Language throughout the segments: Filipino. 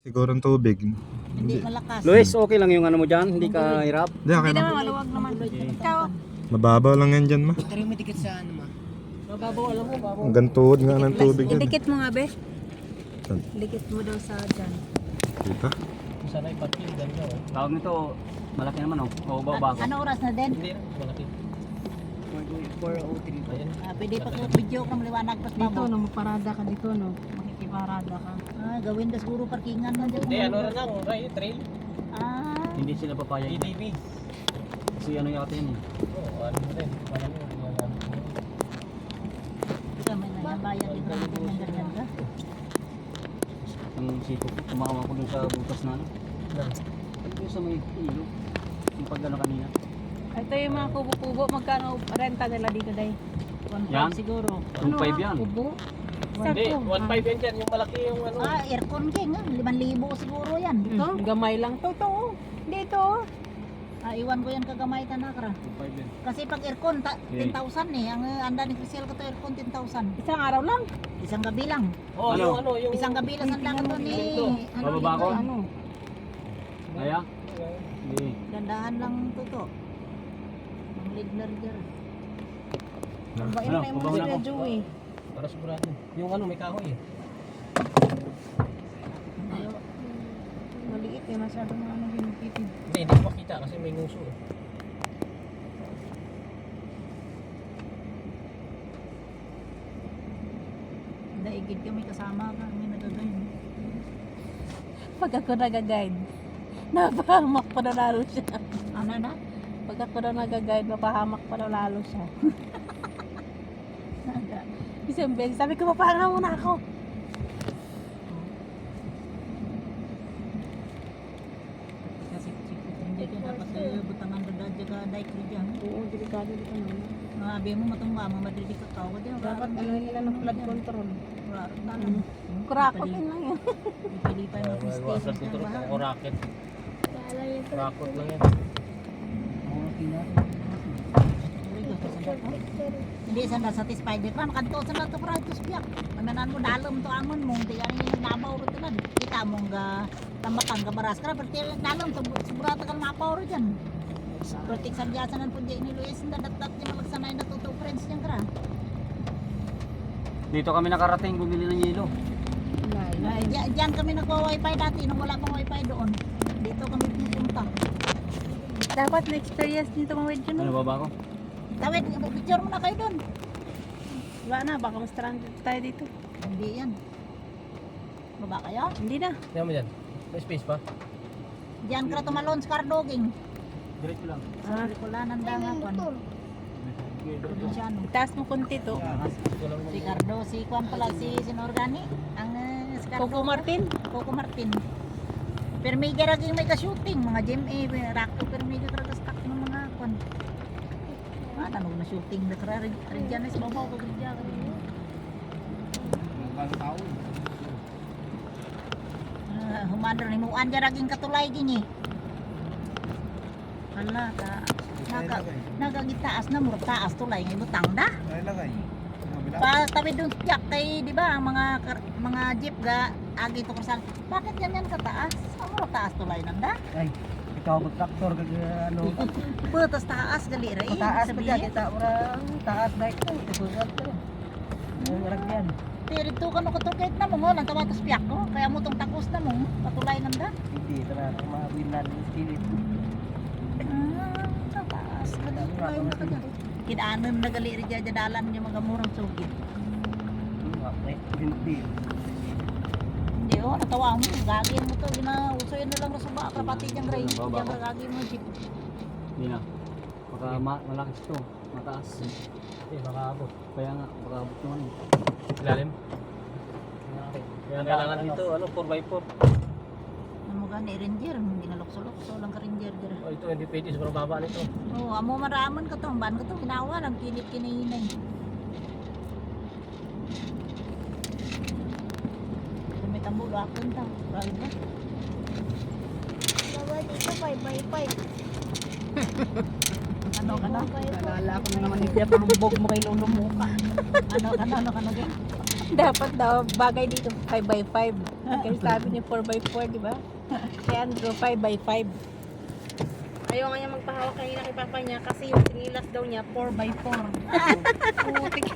Siguro ang tubig. Hindi malakas. Luis, okay lang yung ano mo dyan? Hindi ka hirap? Hindi, okay Hindi lang. naman, maluwag naman. Ikaw. Mababaw lang yan dyan, ma. Tari mo dikit sa ano ma. Mababaw, alam mo, babaw. Hanggang tuhod nga ng tubig yan. Idikit mo nga, be. Saan? Idikit mo daw sa dyan. Dito. Sana ipatil ganda oh. Tawag nito, malaki naman oh. O bago. Ano oras na din? Hindi malaki. 4:03 pa yan. Pwede pa ko video kang liwanag pas Dito, babaw. no, magparada ka dito, no. Makikiparada ka. Gawin na siguro parkingan na dyan. Hindi ano na lang, right? Trail. Hindi sila papayag. ADB. Kasi ano yata yan eh. Oo, ano mo rin. Parang mo. Ika, may nabayan dito ng ganyan ka. Ang sipok, tumawa ko dun sa butas na ano. Ito sa may ilo. Yung pagdala kanina. Ito yung mga kubo-kubo, magkano renta nila dito, day? 1.5 Yan? siguro. 2.5 yan. Kubo? Hindi, 1.5 yan dyan. Yung malaki yung ano. Aircon king, 5,000 siguro yan. Dito. Gamay lang to, to. Dito. Iwan ko yan kagamay ka na kara. 2.5 yan. Kasi pag aircon, Okay. 10,000 eh. Ang anda ni Crisel ko to aircon, 10,000. Isang araw lang. Isang gabi lang. Oh, Ano? yung ano, yung Isang gabi lang ang ko ni. Bababa ko? Ano? Kaya? Hindi. Gandahan lang to. Ang lidler dyan. Bain Ano, na yung bababa mga na ako. Joe eh. para sigurado. Yung ano, may kahoy eh. Maliit eh, masyado mga ano hinipitid. Hindi ko makita kasi may nguso eh. Daigid kami kasama ka. Kami nagagayon. Pag ako nag-guide, napahamak pa na lalo siya. Ano na? Pag ako na nag-guide, mapahamak pa na lalo siya. Isang beses, sabi ko, mapahanga muna ako. Kasi hindi ka dapat butangan doon ka daik dyan. Oo, delikado dito naman. Mabi mo matungga, mamadridi ka tao. Dapat ano nila ng flood control. Kurakotin lang yun. Pilipay mo kung Iwasan station dito ka rin ba? ako rocket. Rocket lang yan. Hindi sanda satisfied di pa kanto sa nato para ito siya. Mananan mo dalom to amon mo di ani yung nabaw ro tanan. Kita mo nga tamakan ka baras kra perti dalom to sigurado ka mapaw ro diyan. Perti sadyasanan pud ni Luis nda datat ni malagsanay na to friends niya kra. Dito kami nakarating bumili ng yelo. Diyan kami nagwa-wifi dati nung wala pang wifi doon. Dito kami pumunta. Dapat na-experience nito mga wedyo Ano no? baba ko? Tawid, picture mo na kayo doon. Wala na, baka ma-stranded tayo dito. Hindi yan. Baba kayo? Hindi na. Tingnan mo dyan. May space pa. Diyan ka tumalon sa Cardoging. Diretso lang. Sa Ricolanan Dangapan. Provinciano. Itaas mo konti to. Ito lang Si Cardo, si Juan pala, si Sinorgani. Ang si Cardo. Coco Martin. Coco Martin. Permiga raging may ka-shooting. Mga GMA, Rakto, Permiga karagastak ng mga kwan. Tanong na shooting na kara. Ridyan na si Babaw, kagridya ka rin. Humandro ni Muan dyan raging katulay gini. Hala, nagagitaas na mura taas tulay ng butang da. Pa tabi dun piyak kay di ba ang mga jeep ga agi to kasal. Bakit ganyan kataas? Ang mura taas tulay nanda. Ay, ikaw mag-tractor kag ano. Putas taas gali ra eh. Taas pa Sabihin. dyan, kita orang taas bike ko. Tibugat ko. Ang ragyan. Pero ito ka no kahit na mo lang tawatos piyak ko. Kaya mo tong takos na mo patulay nanda. Hindi, tara, mawilan ng spirit. Taas gali tulay na kanya. Kinaanam na gali ri dyan dalan yung mga murang sugit. Hindi. Hindi oh, natawa mo. Gagin mo to. Ginausoy na lang sa baka. Kapatid yung ray. Diyan ka gagin mo. Jeep. Hindi na. Baka malaki ito. Mataas. Eh, baka abot. Kaya nga, baka abot naman. Ilalim. Kaya kailangan dito, ano, 4x4. Ano gani, ranger. Hindi na lukso-lukso lang ka ranger. Oh, ito, hindi pwede sa baba nito. Oo, amo maraman ka to. Ang ban ka to. Ginawa lang. Kinit kinahinay. May tambulo akon ta. Bakit ba? Bawal dito 5x5. Ano ka na? Alala ko na naman yung palumbog mo kay lolo mo ka. Ano ka na? Ano ka na? Dapat daw bagay dito 5x5. Kasi sabi niya 4x4, di ba? Kaya Andrew, 5x5. Ayaw nga niya magpahawak kanina kay papa niya kasi yung sinilas daw niya 4x4. Putik.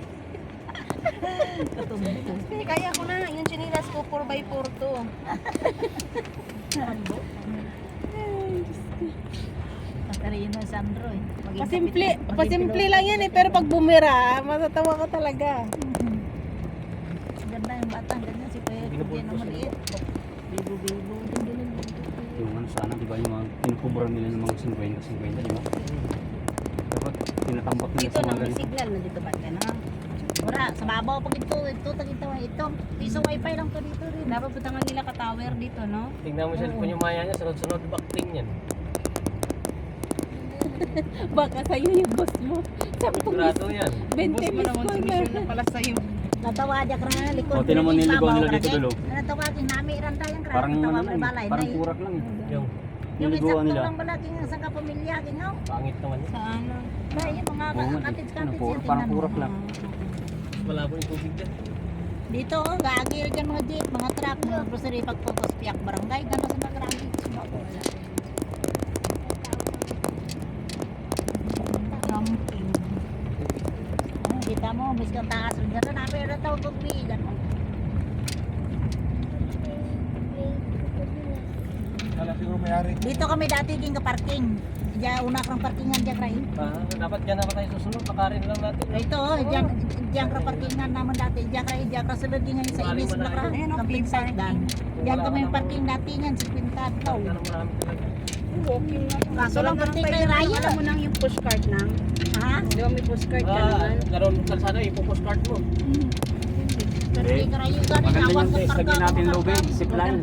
Kaya ko na, yung sinilas ko 4x4 to. Patarino si Sandro eh. Pasimple lang yan eh, pero pag bumira, matatawa ka talaga. Ganda yung batang, ganyan si Kuya. Hindi na maliit. Bibo-bibo. Yung ano sana, di ba, yung mga pinukubran nila ng mga 50-50, di ba? Dapat tinatambak nila Dito sa mga lang, may ganito. signal na dito ba na? Wala, sa babaw pag ito, ito. Piso wifi lang to dito rin. Dapat putangan nila ka-tower dito, no? Tingnan mo cellphone yung maya niya, sunod-sunod backting yan. Baka sa'yo yung boss mo. Sigurado yan. 20 Boss mo naman si Mission na pala sa'yo. Natawa dya ka na likod. O, tinan mo niligaw nila dito dulo. Natawa din nami ran tayong kra. Parang Natawa ano pa lang, balay. parang purak lang eh. Yung Yung Niliguan insakto nila. lang balaki ng sa kapamilya gingaw. pangit naman yun. Sa ano? Na yung mga Oo nga, cottage parang purak lang. Malabo yung tubig dyan. Dito oh, gaagir dyan mga jeep, mga truck, mga grocery pagpupos piyak barangay gano sa mga grabe. Camping. Kita mo, miskan taas rin dyan na pero tawag kong bigan. Kala siguro may-ari. Dito kami dati ging ka parking. Diyan una krang parkingan diyan kray. Dapat dyan naman tayo susunod, pakarin lang natin. Ito oh, diyan ka parkingan naman dati. Diyan ka sulod din ngayon sa Maling Ibis manay. Lakra. Ayan, oh, Camping free site dan. Diyan Wala kami ka yung parking dati niyan sa Quintad daw. Yan ang marami talaga. Walking na. Kaso lang parking kay Raya. Alam mo nang yung pushcart na? Ha? Di ba may pushcart ka naman? Garon kalsada, ipupos card mo. Parking kay Raya. Maganda yan, lagyan natin lubid, zipline.